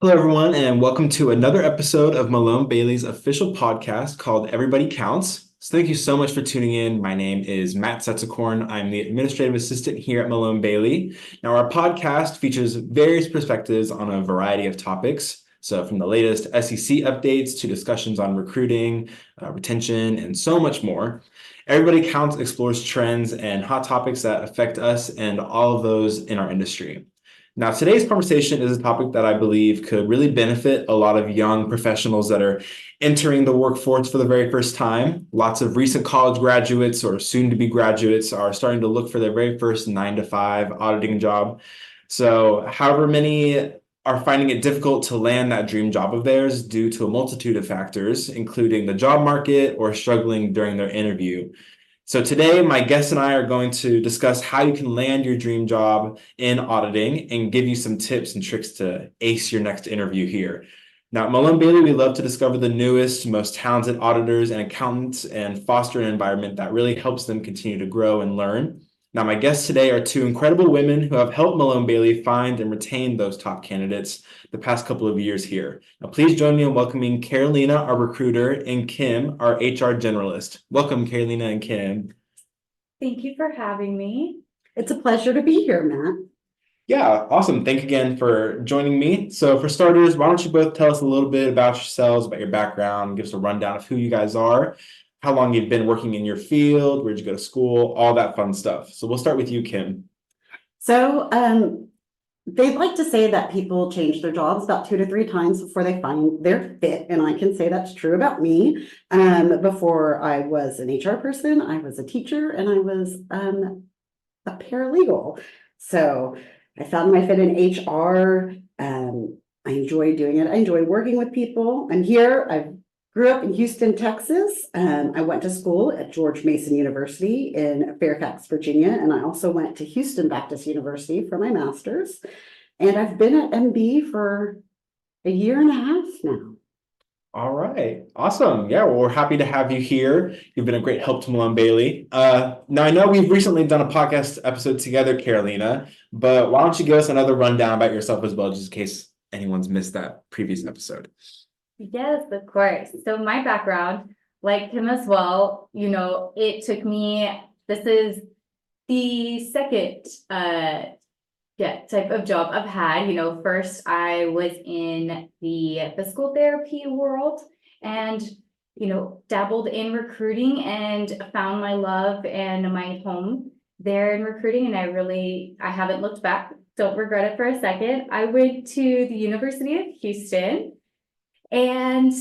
Hello, everyone, and welcome to another episode of Malone Bailey's official podcast called Everybody Counts. So, thank you so much for tuning in. My name is Matt Setzicorn. I'm the administrative assistant here at Malone Bailey. Now, our podcast features various perspectives on a variety of topics. So, from the latest SEC updates to discussions on recruiting, retention, and so much more. Everybody Counts explores trends and hot topics that affect us and all of those in our industry. Now, today's conversation is a topic that I believe could really benefit a lot of young professionals that are entering the workforce for the very first time. Lots of recent college graduates or soon to be graduates are starting to look for their very first 9 to 5 auditing job. So, however many are finding it difficult to land that dream job of theirs due to a multitude of factors, including the job market or struggling during their interview. So today, my guests and I are going to discuss how you can land your dream job in auditing and give you some tips and tricks to ace your next interview here. Now, at Malone Bailey, we love to discover the newest, most talented auditors and accountants and foster an environment that really helps them continue to grow and learn. Now, my guests today are two incredible women who have helped Malone Bailey find and retain those top candidates the past couple of years here. Now, please join me in welcoming Carolina, our recruiter, and Kim, our HR generalist. Welcome, Carolina and Kim. Thank you for having me. It's a pleasure to be here, Matt. Yeah, awesome. Thank you again for joining me. So, for starters, why don't you both tell us a little bit about yourselves, about your background, give us a rundown of who you guys are, how long you've been working in your field, where'd you go to school, all that fun stuff. So, we'll start with you, Kim. So, they like to say that people change their jobs about 2 to 3 times before they find their fit, and I can say that's true about me. Before I was an HR person, I was a teacher, and I was a paralegal. So I found my fit in HR. I enjoy doing it. I enjoy working with people. I'm here. I grew up in Houston, Texas. I went to school at George Mason University in Fairfax, Virginia, and I also went to Houston Baptist University for my master's. And I've been at MB for a year and a half now. All right. Awesome. Yeah, well, we're happy to have you here. You've been a great help to Malone Bailey. Now, I know we've recently done a podcast episode together, Carolina, but why don't you give us another rundown about yourself as well, just in case anyone's missed that previous episode? Yes, of course. So my background, like him as well, it took me, this is the second type of job I've had. First I was in the physical therapy world and dabbled in recruiting and found my love and my home there in recruiting, and I haven't looked back. Don't regret it for a second. I went to the University of Houston and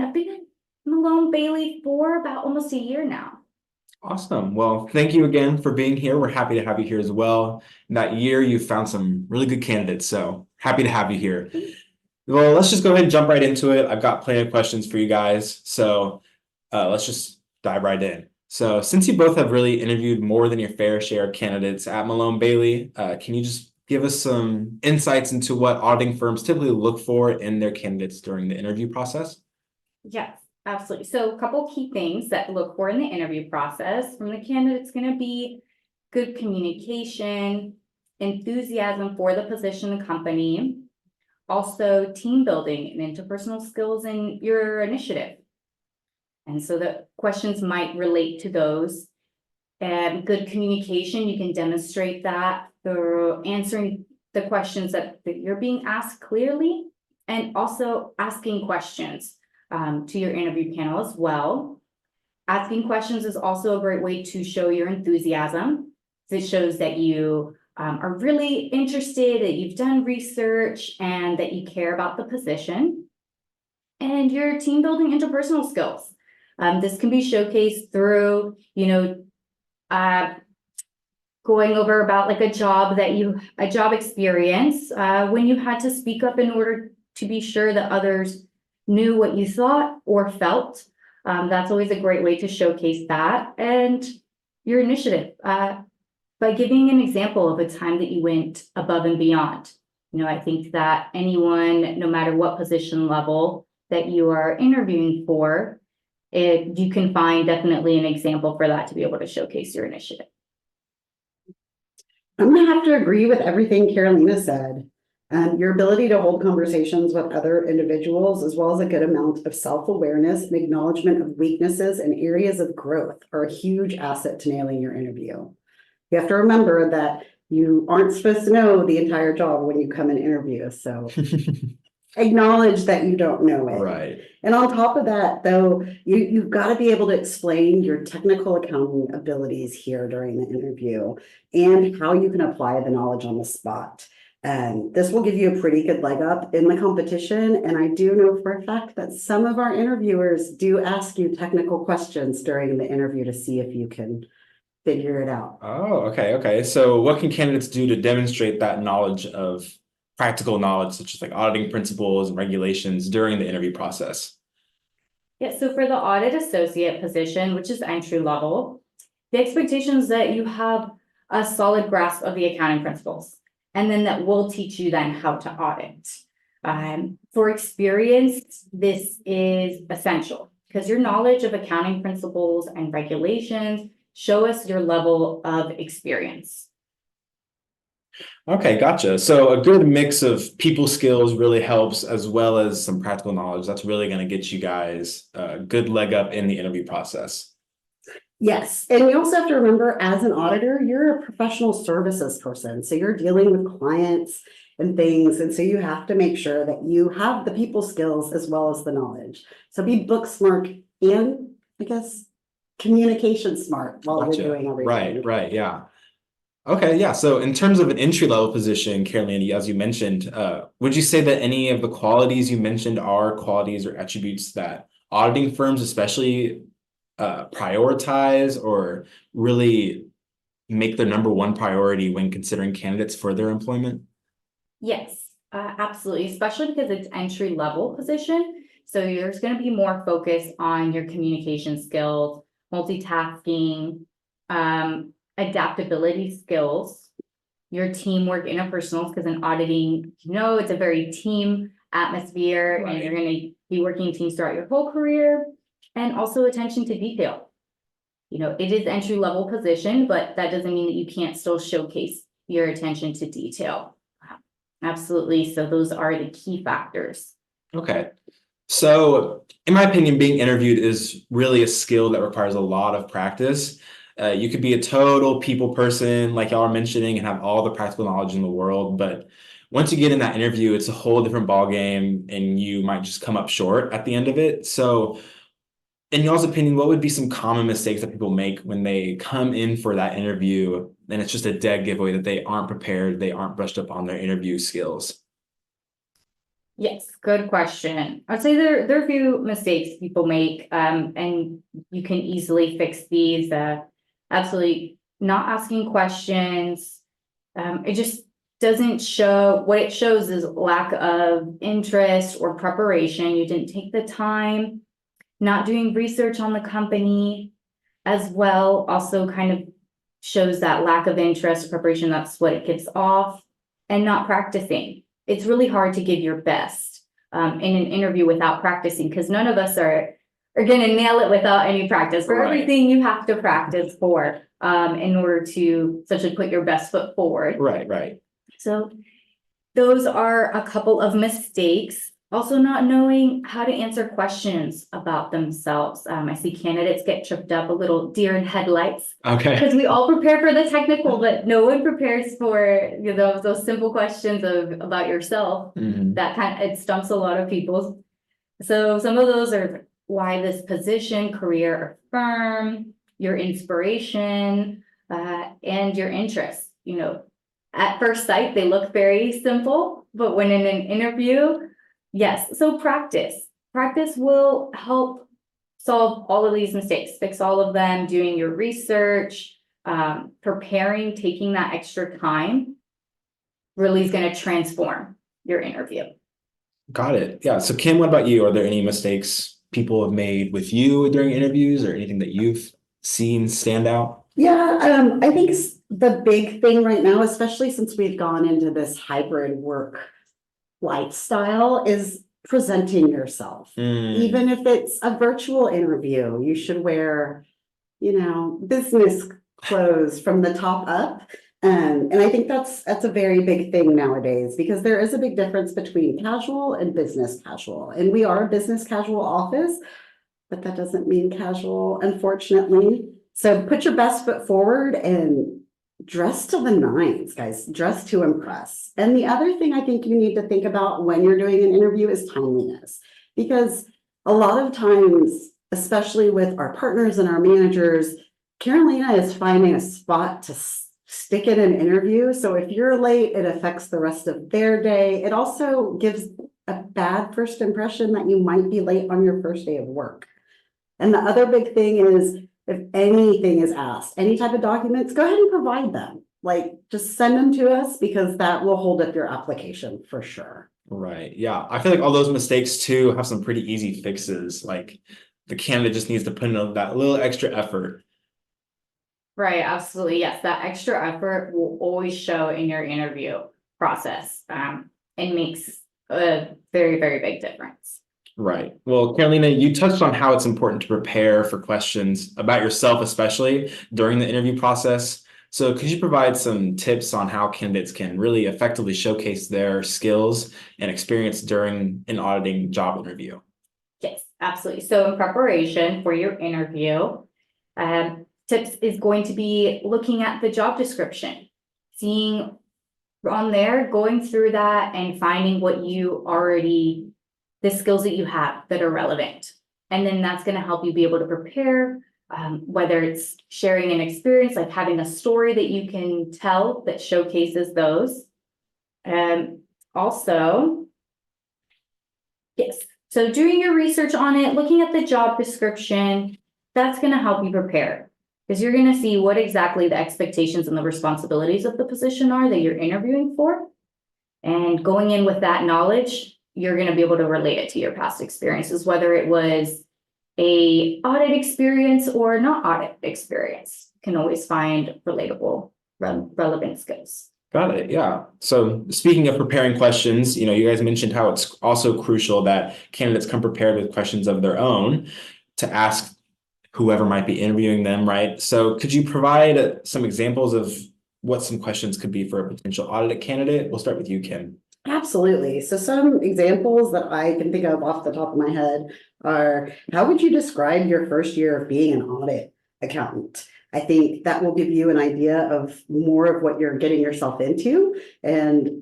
I've been at Malone Bailey for about almost a year now. Awesome. Well, thank you again for being here. We're happy to have you here as well. In that year, you found some really good candidates, so happy to have you here. Well, let's just go ahead and jump right into it. I've got plenty of questions for you guys, so let's just dive right in. So, since you both have really interviewed more than your fair share of candidates at Malone Bailey, can you just give us some insights into what auditing firms typically look for in their candidates during the interview process? Yes, absolutely. So a couple key things that look for in the interview process from the candidate is going to be good communication, enthusiasm for the position, the company, also team building and interpersonal skills in your initiative. And so the questions might relate to those. And good communication, you can demonstrate that through answering the questions that you're being asked clearly, and also asking questions to your interview panel as well. Asking questions is also a great way to show your enthusiasm. It shows that you are really interested, that you've done research, and that you care about the position. And your team building interpersonal skills. This can be showcased through, going over about like a job experience when you had to speak up in order to be sure that others knew what you thought or felt. That's always a great way to showcase that. And your initiative by giving an example of a time that you went above and beyond. I think that anyone, no matter what position level that you are interviewing for, you can find definitely an example for that to be able to showcase your initiative. I'm going to have to agree with everything Carolina said. Your ability to hold conversations with other individuals, as well as a good amount of self-awareness and acknowledgement of weaknesses and areas of growth are a huge asset to nailing your interview. You have to remember that you aren't supposed to know the entire job when you come and interview, so acknowledge that you don't know it. Right. And on top of that, though, you've got to be able to explain your technical accounting abilities here during the interview and how you can apply the knowledge on the spot. And this will give you a pretty good leg up in the competition. And I do know for a fact that some of our interviewers do ask you technical questions during the interview to see if you can figure it out. Oh, okay. So what can candidates do to demonstrate that knowledge of practical knowledge, such as like auditing principles and regulations during the interview process? Yeah, so for the audit associate position, which is entry level, the expectation is that you have a solid grasp of the accounting principles, and then that will teach you then how to audit. For experience, this is essential because your knowledge of accounting principles and regulations show us your level of experience. Okay, gotcha. So a good mix of people skills really helps, as well as some practical knowledge. That's really going to get you guys a good leg up in the interview process. Yes, and you also have to remember, as an auditor, you're a professional services person. So you're dealing with clients and things. And so you have to make sure that you have the people skills as well as the knowledge. So be book smart and, I guess, communication smart while Gotcha. you're doing everything. Right, yeah. Okay, yeah. So in terms of an entry-level position, Carolyn, as you mentioned, would you say that any of the qualities you mentioned are qualities or attributes that auditing firms especially prioritize or really make their number one priority when considering candidates for their employment? Yes, absolutely, especially because it's entry level position. So there's going to be more focus on your communication skills, multitasking, adaptability skills, your teamwork, interpersonal, because in auditing, it's a very team atmosphere, Right. and you're going to be working teams throughout your whole career, and also attention to detail. It is entry level position, but that doesn't mean that you can't still showcase your attention to detail. Absolutely. So those are the key factors. Okay. So in my opinion, being interviewed is really a skill that requires a lot of practice. You could be a total people person, like y'all are mentioning, and have all the practical knowledge in the world. But once you get in that interview, it's a whole different ballgame, and you might just come up short at the end of it. So in y'all's opinion, what would be some common mistakes that people make when they come in for that interview and it's just a dead giveaway that they aren't prepared, they aren't brushed up on their interview skills? Yes, good question. I'd say there are a few mistakes people make, and you can easily fix these. Absolutely not asking questions. It just doesn't show, what it shows is lack of interest or preparation. You didn't take the time, not doing research on the company as well, also kind of shows that lack of interest, preparation. That's what it gives off, and not practicing. It's really hard to give your best in an interview without practicing, because none of us are going to nail it without any practice. For Right. everything you have to practice for in order to essentially put your best foot forward. Right. So those are a couple of mistakes. Also, not knowing how to answer questions about themselves. I see candidates get tripped up a little deer in headlights, Okay. because we all prepare for the technical, but no one prepares for those simple questions about yourself. Mhm. That it stumps a lot of people. So some of those are why this position, career, or firm, your inspiration, and your interests. At first sight, they look very simple, but when in an interview, yes. So practice will help solve all of these mistakes, fix all of them, doing your research, preparing, taking that extra time really is going to transform your interview. Got it. Yeah. So Kim, what about you? Are there any mistakes people have made with you during interviews or anything that you've seen stand out? Yeah, I think the big thing right now, especially since we've gone into this hybrid work lifestyle, is presenting yourself. Even if it's a virtual interview, you should wear, business clothes from the top up. And I think that's a very big thing nowadays because there is a big difference between casual and business casual. And we are a business casual office, but that doesn't mean casual, unfortunately. So put your best foot forward and dress to the nines, guys. Dress to impress. And the other thing I think you need to think about when you're doing an interview is timeliness. Because a lot of times, especially with our partners and our managers, Carolina is finding a spot to stick in an interview. So if you're late, it affects the rest of their day. It also gives a bad first impression that you might be late on your first day of work. And the other big thing is if anything is asked, any type of documents, go ahead and provide them. Like just send them to us because that will hold up your application for sure. Right. Yeah. I feel like all those mistakes too have some pretty easy fixes. Like the candidate just needs to put in that little extra effort. Right, absolutely. Yes, that extra effort will always show in your interview process. And makes a very, very big difference. Right. Well, Carolina, you touched on how it's important to prepare for questions about yourself, especially during the interview process. So could you provide some tips on how candidates can really effectively showcase their skills and experience during an auditing job interview? Yes, absolutely. So in preparation for your interview, tips is going to be looking at the job description, seeing on there, going through that and finding what you already, the skills that you have that are relevant. And then that's going to help you be able to prepare, whether it's sharing an experience, like having a story that you can tell that showcases those. Also, yes, so doing your research on it, looking at the job description, that's going to help you prepare. Because you're going to see what exactly the expectations and the responsibilities of the position are that you're interviewing for. And going in with that knowledge, you're going to be able to relate it to your past experiences, whether it was a audit experience or not audit experience. You can always find relatable, relevant skills. Got it. Yeah. So speaking of preparing questions, you guys mentioned how it's also crucial that candidates come prepared with questions of their own to ask whoever might be interviewing them, right? So could you provide some examples of what some questions could be for a potential audit candidate? We'll start with you, Kim. Absolutely. So some examples that I can think of off the top of my head are, how would you describe your first year of being an audit accountant? I think that will give you an idea of more of what you're getting yourself into. And,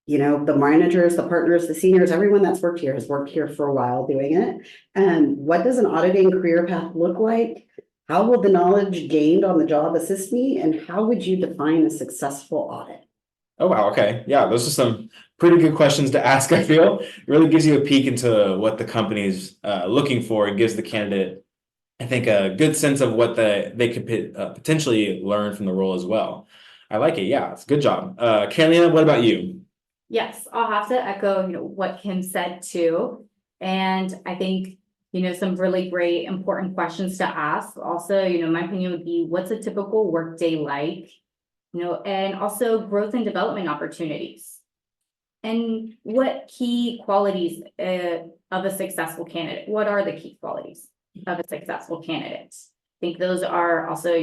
the managers, the partners, the seniors, everyone that's worked here has worked here for a while doing it. And what does an auditing career path look like? How will the knowledge gained on the job assist me? And how would you define a successful audit? Oh, wow. Okay. Yeah, those are some pretty good questions to ask, I feel. It really gives you a peek into what the company is looking for. It gives the candidate, I think, a good sense of what they could potentially learn from the role as well. I like it. Yeah, it's a good job. Carolina, what about you? Yes, I'll have to echo, what Kim said too. And I think, some really great important questions to ask. Also, my opinion would be, what's a typical workday like? And also growth and development opportunities. And what key qualities of a successful candidate? What are the key qualities of a successful candidate? I think those are also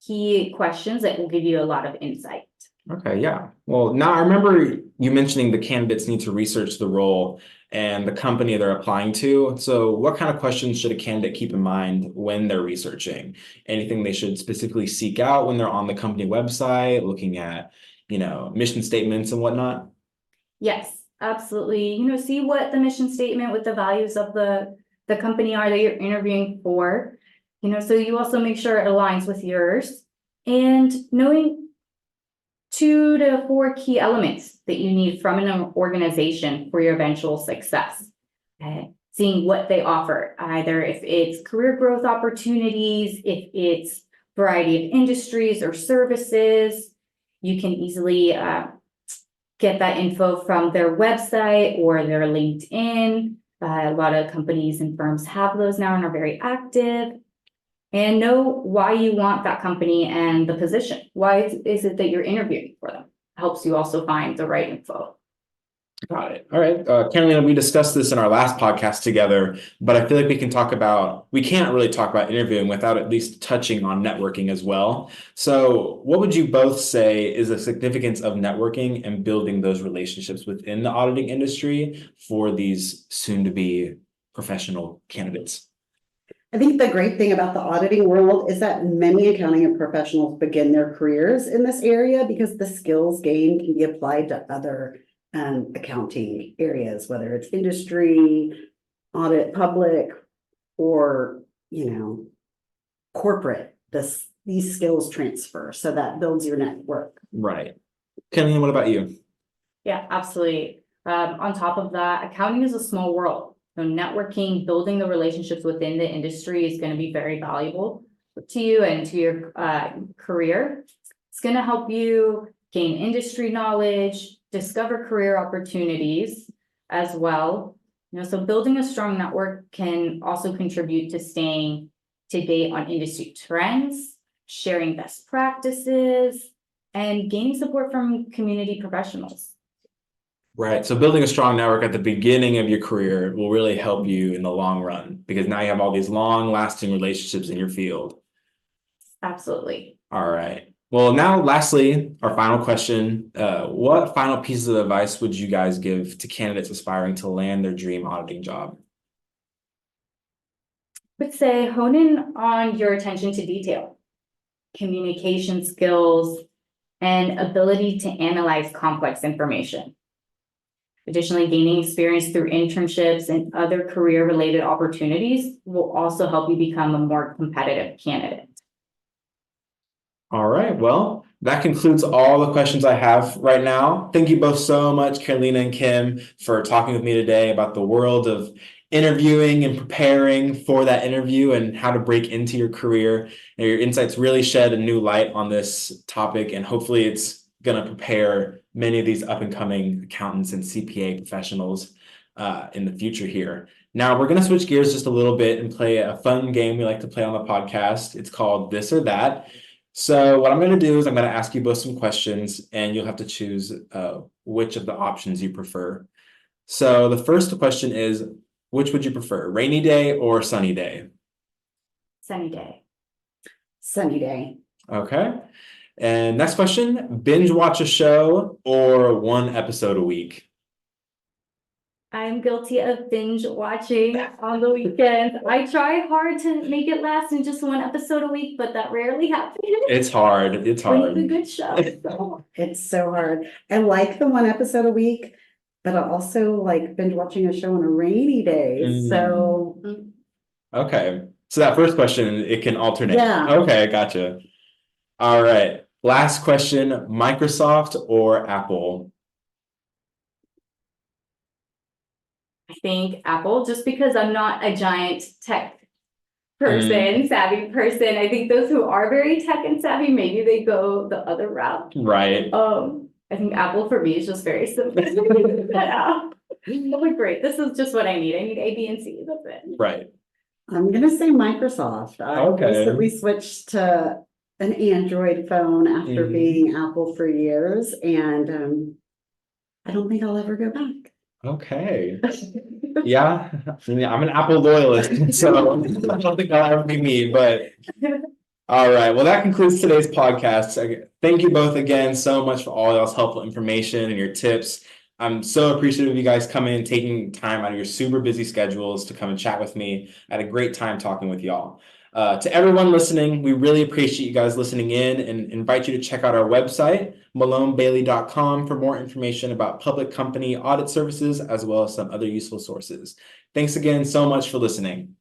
key questions that will give you a lot of insight. Okay, yeah. Well, now I remember you mentioning the candidates need to research the role and the company they're applying to. So what kind of questions should a candidate keep in mind when they're researching? Anything they should specifically seek out when they're on the company website, looking at, mission statements and whatnot? Yes, absolutely. See what the mission statement with the values of the company are that you're interviewing for. So you also make sure it aligns with yours, and knowing 2 to 4 key elements that you need from an organization for your eventual success. Okay. Seeing what they offer, either if it's career growth opportunities, if it's variety of industries or services. You can easily get that info from their website or their LinkedIn. A lot of companies and firms have those now and are very active. And know why you want that company and the position. Why is it that you're interviewing for them? Helps you also find the right info. Got it. All right. Carolina, we discussed this in our last podcast together, but I feel like we can't really talk about interviewing without at least touching on networking as well. So, what would you both say is the significance of networking and building those relationships within the auditing industry for these soon to be professional candidates? I think the great thing about the auditing world is that many accounting professionals begin their careers in this area because the skills gained can be applied to other accounting areas, whether it's industry, audit, public, or, corporate. These skills transfer, so that builds your network. Right. Carolina, what about you? Yeah, absolutely. On top of that, accounting is a small world. So networking, building the relationships within the industry is going to be very valuable to you and to your career. It's going to help you gain industry knowledge, discover career opportunities as well. So building a strong network can also contribute to staying to date on industry trends, sharing best practices, and gaining support from community professionals. Right. So building a strong network at the beginning of your career will really help you in the long run because now you have all these long lasting relationships in your field. Absolutely. All right. Well, now lastly, our final question. What final pieces of advice would you guys give to candidates aspiring to land their dream auditing job? I would say hone in on your attention to detail, communication skills, and ability to analyze complex information. Additionally, gaining experience through internships and other career-related opportunities will also help you become a more competitive candidate. All right. Well, that concludes all the questions I have right now. Thank you both so much, Carolina and Kim, for talking with me today about the world of interviewing and preparing for that interview and how to break into your career. And your insights really shed a new light on this topic, and hopefully it's going to prepare many of these up and coming accountants and CPA professionals in the future here. Now we're going to switch gears just a little bit and play a fun game we like to play on the podcast. It's called This or That. So what I'm going to do is I'm going to ask you both some questions and you'll have to choose which of the options you prefer. So the first question is, which would you prefer, rainy day or sunny day? Sunny day. Sunny day. Okay. And next question, binge watch a show or one episode a week? I'm guilty of binge watching on the weekends. I try hard to make it last in just one episode a week, but that rarely happens. It's hard. It's When it's a hard. good show. It's so hard. I like the one episode a week, but I also like binge watching a show on a rainy day. So Okay. So that first question, it can alternate. Yeah. Okay, gotcha. All right. Last question, Microsoft or Apple? I think Apple, just because I'm not a giant tech person, savvy person. I think those who are very tech and savvy, maybe they go the other route. Right. I think Apple for me is just very simple. Oh, great. This is just what I need. I need A, B, and C. That's it. Right. I'm gonna say Microsoft. I Okay. recently switched to an Android phone after being Apple for years, and I don't think I'll ever go back. Okay. Yeah. I mean, I'm an Apple loyalist, so I don't think I'll ever be me, but all right. Well, that concludes today's podcast. Thank you both again so much for all y'all's helpful information and your tips. I'm so appreciative of you guys coming and taking time out of your super busy schedules to come and chat with me. I had a great time talking with y'all. To everyone listening, we really appreciate you guys listening in and invite you to check out our website, malonebailey.com, for more information about public company audit services, as well as some other useful sources. Thanks again so much for listening.